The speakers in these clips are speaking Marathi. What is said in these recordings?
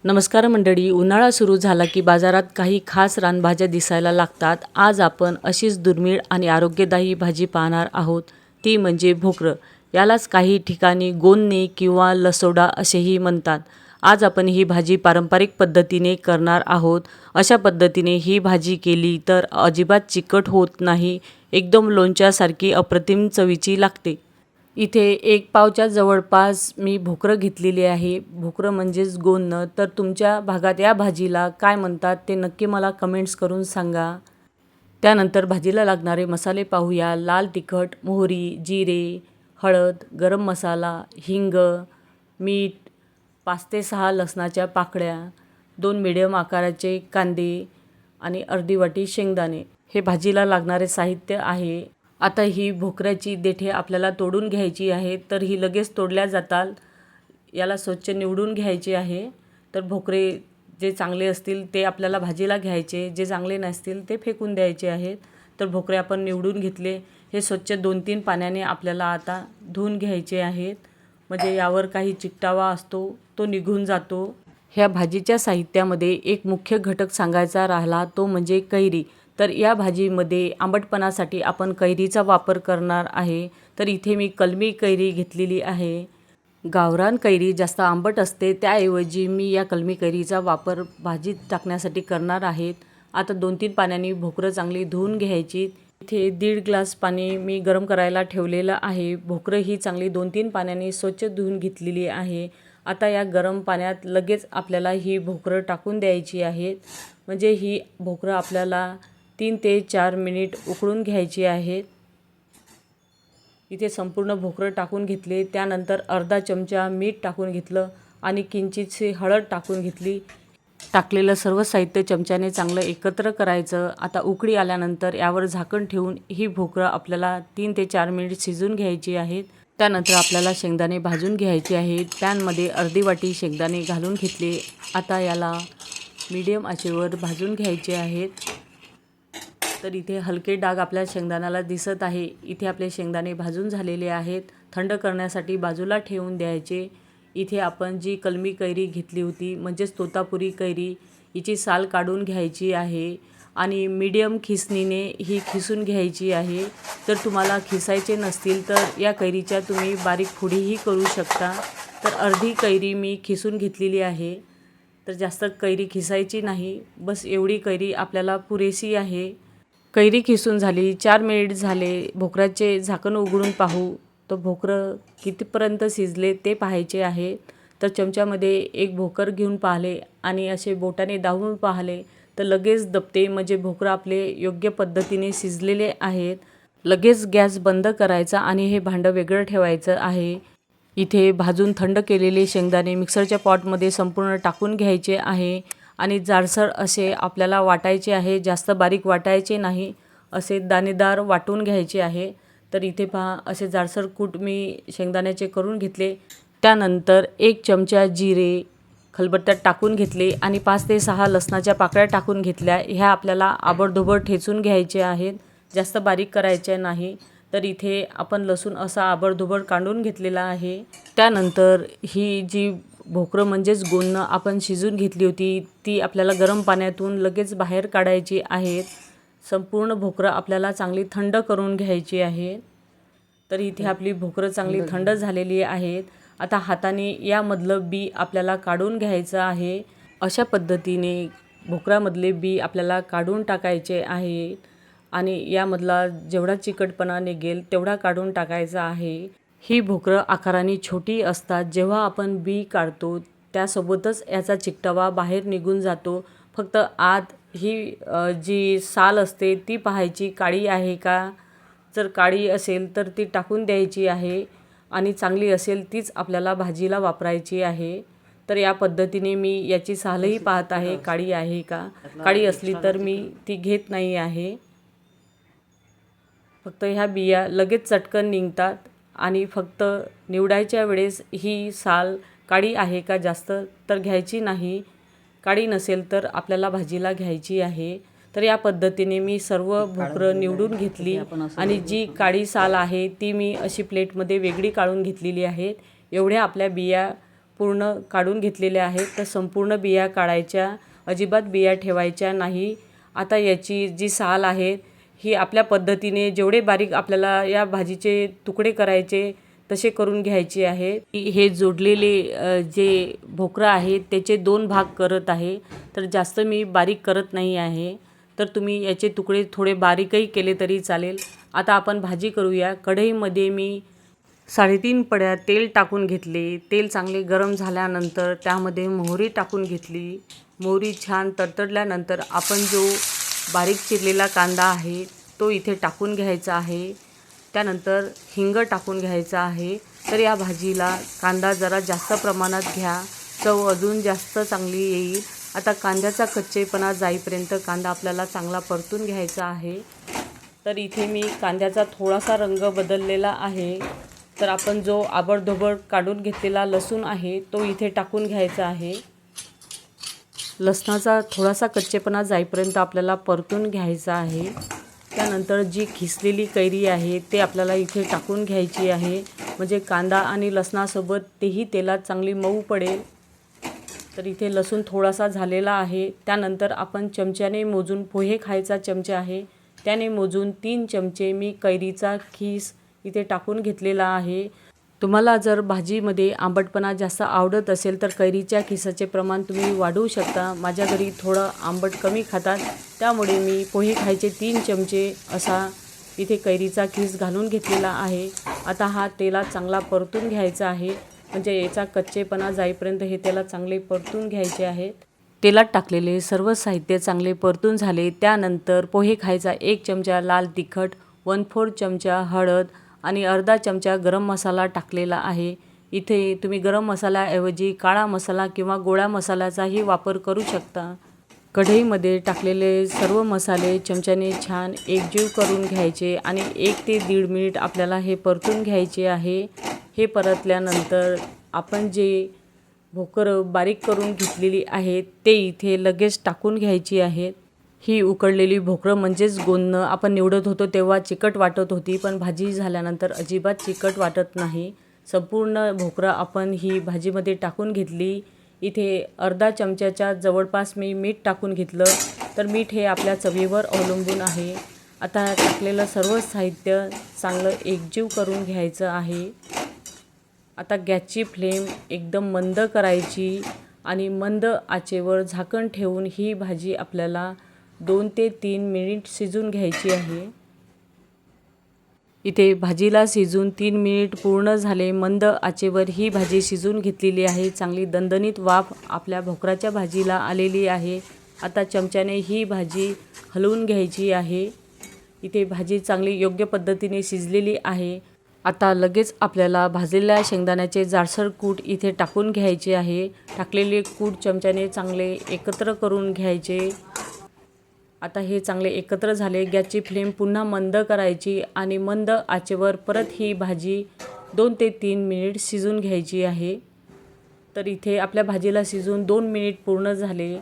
नमस्कार मंडळी, उन्हाळा सुरू झाला की बाजारात काही खास रानभाज्या दिसायला लागतात. आज आपण अशीच दुर्मिळ आणि आरोग्यदायी भाजी पाहणार आहोत, ती म्हणजे भोकरं. यालाच काही ठिकाणी गोन्ने किंवा लसोडा असेही म्हणतात. आज आपण ही भाजी पारंपरिक पद्धतीने करणार आहोत. अशा पद्धतीने ही भाजी केली तर अजिबात चिकट होत नाही, एकदम लोणच्यासारखी अप्रतिम चवीची लागते. इथे 1 पावच्या जवळपास मी भोकरं घेतलेली आहे. भोकरं म्हणजेच गोन्नं. तर तुमच्या भागात या भाजीला काय म्हणतात ते नक्की मला कमेंट्स करून सांगा. त्यानंतर भाजीला लागणारे मसाले पाहूया. लाल तिखट, मोहरी, जिरे, हळद, गरम मसाला, हिंग, मीठ, 5 ते 6 लसणाच्या पाकळ्या, 2 मिडियम आकाराचे कांदे आणि अर्धी वाटी शेंगदाणे हे भाजीला लागणारे साहित्य आहे. आता ही भोकऱ्याची देठे आपल्याला तोडून घ्यायची आहे. तर ही लगेच तोडल्या जातात. याला स्वच्छ निवडून घ्यायचे आहे. तर भोकरे जे चांगले असतील ते आपल्याला भाजीला घ्यायचे, जे चांगले नसतील ते फेकून द्यायचे आहेत. तर भोकरे आपण निवडून घेतले. हे स्वच्छ 2-3 पाण्याने आपल्याला आता धुवून घ्यायचे आहेत, म्हणजे यावर काही चिकटावा असतो तो निघून जातो. ह्या भाजीच्या साहित्यामध्ये एक मुख्य घटक सांगायचा राहिला, तो म्हणजे कैरी. तर या भाजीमध्ये आंबटपणासाठी आपण कैरीचा वापर करणार आहे. तर इथे मी कलमी कैरी घेतलेली आहे. गावरान कैरी जास्त आंबट असते, त्याऐवजी मी या कलमी कैरीचा वापर भाजीत टाकण्यासाठी करणार आहेत. आता 2-3 पाण्याने भोकरं चांगली धुवून घ्यायची. इथे 1.5 ग्लास पाणी मी गरम करायला ठेवलेलं आहे. भोकरं ही चांगली 2-3 पाण्याने स्वच्छ धुवून घेतलेली आहे. आता या गरम पाण्यात लगेच आपल्याला ही भोकरं टाकून द्यायची आहेत. म्हणजे ही भोकरं आपल्याला 3 ते 4 मिनिट उकळून घ्यायची आहेत. इथे संपूर्ण भोकरं टाकून घेतले. त्यानंतर अर्धा चमचा मीठ टाकून घेतलं आणि किंचितशी हळद टाकून घेतली. टाकलेलं सर्व साहित्य चमच्याने चांगलं एकत्र करायचं. आता उकळी आल्यानंतर यावर झाकण ठेवून ही भोकरं आपल्याला 3 ते 4 मिनिट शिजून घ्यायची आहेत. त्यानंतर आपल्याला शेंगदाणे भाजून घ्यायचे आहेत. पॅनमध्ये अर्धी वाटी शेंगदाणे घालून घेतले. आता याला मीडियम आचेवर भाजून घ्यायचे आहेत. तर इथे हलके डाग आपल्या शेंगदाण्याला दिसत आहे. इथे आपले शेंगदाणे भाजून झालेले आहेत. थंड करण्यासाठी बाजूला ठेवून द्यायचे. इथे आपण जी कलमी कैरी घेतली होती, म्हणजेच तोतापुरी कैरी, हिची साल काढून घ्यायची आहे आणि मीडियम खिसणीने ही खिसून घ्यायची आहे. जर तुम्हाला खिसायचे नसतील तर या कैरीच्या तुम्ही बारीक फोडीही करू शकता. तर अर्धी कैरी मी खिसून घेतलेली आहे. तर जास्त कैरी खिसायची नाही, बस एवढी कैरी आपल्याला पुरेशी आहे. कैरी खिसून झाली. 4 मिनिट झाले. भोकराचे झाकण उघडून पाहू. तर भोकरं कितीपर्यंत शिजले ते पाहायचे आहे. तर चमच्यामध्ये एक भोकर घेऊन पाहिले आणि असे बोटाने दाबून पाहिले तर लगेच दबते, म्हणजे भोकरं आपले योग्य पद्धतीने शिजलेले आहेत. लगेच गॅस बंद करायचा आणि हे भांडं वेगळं ठेवायचं आहे. इथे भाजून थंड केलेले शेंगदाणे मिक्सरच्या पॉटमध्ये संपूर्ण टाकून घ्यायचे आहे आणि जाडसर असे आपल्याला वाटायचे आहे. जास्त बारीक वाटायचे नाही, असे दाणेदार वाटून घ्यायचे आहे. तर इथे पहा, असे जाडसर कूट मी शेंगदाण्याचे करून घेतले. त्यानंतर 1 चमचा जिरे खलबत्त्यात टाकून घेतले आणि 5 ते 6 लसणाच्या पाकळ्या टाकून घेतल्या. ह्या आपल्याला आबडधोबड ठेचून घ्यायचे आहेत, जास्त बारीक करायचे नाही. तर इथे आपण लसूण असा आबडधोबड काढून घेतलेला आहे. त्यानंतर ही जी भोकरं म्हणजेच गोन्नं आपण शिजून घेतली होती, ती आपल्याला गरम पाण्यातून लगेच बाहेर काढायची आहेत. संपूर्ण भोकरं आपल्याला चांगली थंड करून घ्यायची आहे. तर इथे आपली भोकरं चांगली थंड झालेली आहेत. आता हाताने यामधलं बी आपल्याला काढून घ्यायचं आहे. अशा पद्धतीने भोकरामधले बी आपल्याला काढून टाकायचे आहे आणि यामधला जेवढा चिकटपणा निघेल तेवढा काढून टाकायचा आहे. ही भोकरं आकाराने छोटी असतात. जेव्हा आपण बी काढतो त्यासोबतच याचा चिकटवा बाहेर निघून जातो. फक्त आत ही जी साल असते ती पाहायची, काळी आहे का. जर काळी असेल तर ती टाकून द्यायची आहे आणि चांगली असेल तीच आपल्याला भाजीला वापरायची आहे. तर या पद्धतीने मी याची सालही पाहत आहे, काळी आहे का. काळी असली तर मी ती घेत नाही आहे. फक्त ह्या बिया लगेच चटकन निघतात आणि फक्त निवडायच्या वेळेस ही साल काळी आहे का जास्त तर घ्यायची नाही. काळी नसेल तर आपल्याला भाजीला घ्यायची आहे. तर या पद्धतीने मी सर्व भोकरं निवडून घेतली आणि जी काळी साल आहे ती मी अशी प्लेटमध्ये वेगळी काढून घेतलेली आहे. एवढ्या आपल्या बिया पूर्ण काढून घेतलेल्या आहेत. तर संपूर्ण बिया काढायच्या, अजिबात बिया ठेवायच्या नाही. आता याची जी साल आहे ही आपल्या पद्धतीने जेवढे बारीक आपल्याला या भाजीचे तुकडे करायचे तसे करून घ्यायचे आहे. हे जोडलेले जे भोकरं आहे त्याचे 2 भाग करत आहे. तर जास्त मी बारीक करत नाही आहे. तर तुम्ही याचे तुकडे थोडे बारीकही केले तरी चालेल. आता आपण भाजी करूया. कढईमध्ये मी 3.5 पड्या तेल टाकून घेतले. तेल चांगले गरम झाल्यानंतर त्यामध्ये मोहरी टाकून घेतली. मोहरी छान तडतडल्यानंतर आपण जो बारीक चिरलेला कांदा आहे तो इथे टाकून घ्यायचा आहे. त्यानंतर हिंग टाकून घ्यायचा आहे. तर या भाजीला कांदा जरा जास्त प्रमाणात घ्या, चव अजून जास्त चांगली येईल. आता कांद्याचा कच्चेपणा जाईपर्यंत कांदा आपल्याला चांगला परतून घ्यायचा आहे. तर इथे मी कांद्याचा थोडासा रंग बदललेला आहे. तर आपण जो आबडधोबड काढून घेतलेला लसूण आहे तो इथे टाकून घ्यायचा आहे. लसणाचा थोडासा कच्चेपणा जाईपर्यंत आपल्याला परतून घ्यायचा आहे. त्यानंतर जी खिसलेली कैरी आहे ते आपल्याला इथे टाकून घ्यायची आहे, म्हणजे कांदा आणि लसणासोबत तेही तेलात चांगली मऊ पडेल. तर इथे लसूण थोडासा झालेला आहे. त्यानंतर आपण चमच्याने मोजून, पोहे खायचा चमचा आहे त्याने मोजून 3 चमचे मी कैरीचा खीस इथे टाकून घेतलेला आहे. तुम्हाला जर भाजीमध्ये आंबटपणा जास्त आवडत असेल तर कैरीच्या खिसाचे प्रमाण तुम्ही वाढवू शकता. माझ्या घरी थोडं आंबट कमी खातात, त्यामुळे मी पोहे खायचे 3 चमचे असा इथे कैरीचा खीस घालून घेतलेला आहे. आता हा तेलात चांगला परतून घ्यायचा आहे, म्हणजे याचा कच्चेपणा जाईपर्यंत हे तेलात चांगले परतून घ्यायचे आहेत. तेलात टाकलेले सर्व साहित्य चांगले परतून झाले. त्यानंतर पोहे खायचा 1 चमचा लाल तिखट, 1/4 चमचा हळद आणि अर्धा चमचा गरम मसाला टाकलेला आहे. इथे तुम्ही गरम मसाल्याऐवजी काळा मसाला किंवा गोळा मसाल्याचाही वापर करू शकता. कढईमध्ये टाकलेले सर्व मसाले चमच्याने छान एकजीव करून घ्यायचे आणि 1 ते 1.5 मिनिट आपल्याला हे परतून घ्यायचे आहे. हे परतल्यानंतर आपण जे भोकरं बारीक करून घेतलेली आहेत ते इथे लगेच टाकून घ्यायची आहेत. ही उकडलेली भोकरं म्हणजेच गोंदनं आपण निवडत होतो तेव्हा चिकट वाटत होती, पण भाजी झाल्यानंतर अजिबात चिकट वाटत नाही. संपूर्ण भोकरं आपण ही भाजीमध्ये टाकून घेतली. इथे अर्धा चमच्याच्या जवळपास मी मीठ टाकून घेतलं. तर मीठ हे आपल्या चवीवर अवलंबून आहे. आता टाकलेलं सर्व साहित्य चांगलं एकजीव करून घ्यायचं आहे. आता गॅसची फ्लेम एकदम मंद करायची आणि मंद आचेवर झाकण ठेवून ही भाजी आपल्याला 2 ते 3 मिनिट शिजून घ्यायची आहे. इथे भाजीला शिजून 3 मिनिट पूर्ण झाले. मंद आचेवर ही भाजी शिजून घेतलेली आहे. चांगली दणदणीत वाफ आपल्या भोकराच्या भाजीला आलेली आहे. आता चमच्याने ही भाजी हलवून घ्यायची आहे. इथे भाजी चांगली योग्य पद्धतीने शिजलेली आहे. आता लगेच आपल्याला भाजलेल्या शेंगदाण्याचे जाडसर कूट इथे टाकून घ्यायचे आहे. टाकलेले कूट चमच्याने चांगले एकत्र करून घ्यायचे. आता हे चांगले एकत्र झाले. गॅसची फ्लेम पुन्हा मंद करायची आणि मंद आचेवर परत ही भाजी 2 ते 3 मिनिट शिजून घ्यायची आहे. तर इथे आपल्या भाजीला शिजून 2 मिनिट पूर्ण झाले.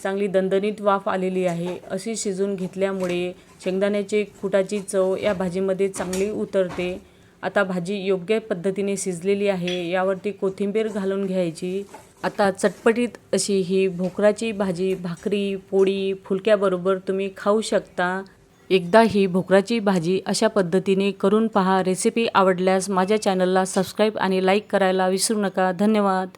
चांगली दणदणीत वाफ आलेली आहे. अशी शिजून घेतल्यामुळे शेंगदाण्याचे कुटाची चव या भाजीमध्ये चांगली उतरते. आता भाजी योग्य पद्धतीने शिजलेली आहे. यावरती कोथिंबीर घालून घ्यायची. आता चटपटीत अशी ही भोकराची भाजी भाकरी, पोळी, फुलक्याबरोबर तुम्ही खाऊ शकता. एकदा ही भोकराची भाजी अशा पद्धतीने करून पहा. रेसिपी आवडल्यास माझ्या चॅनलला सबस्क्राईब आणि लाईक करायला विसरू नका. धन्यवाद.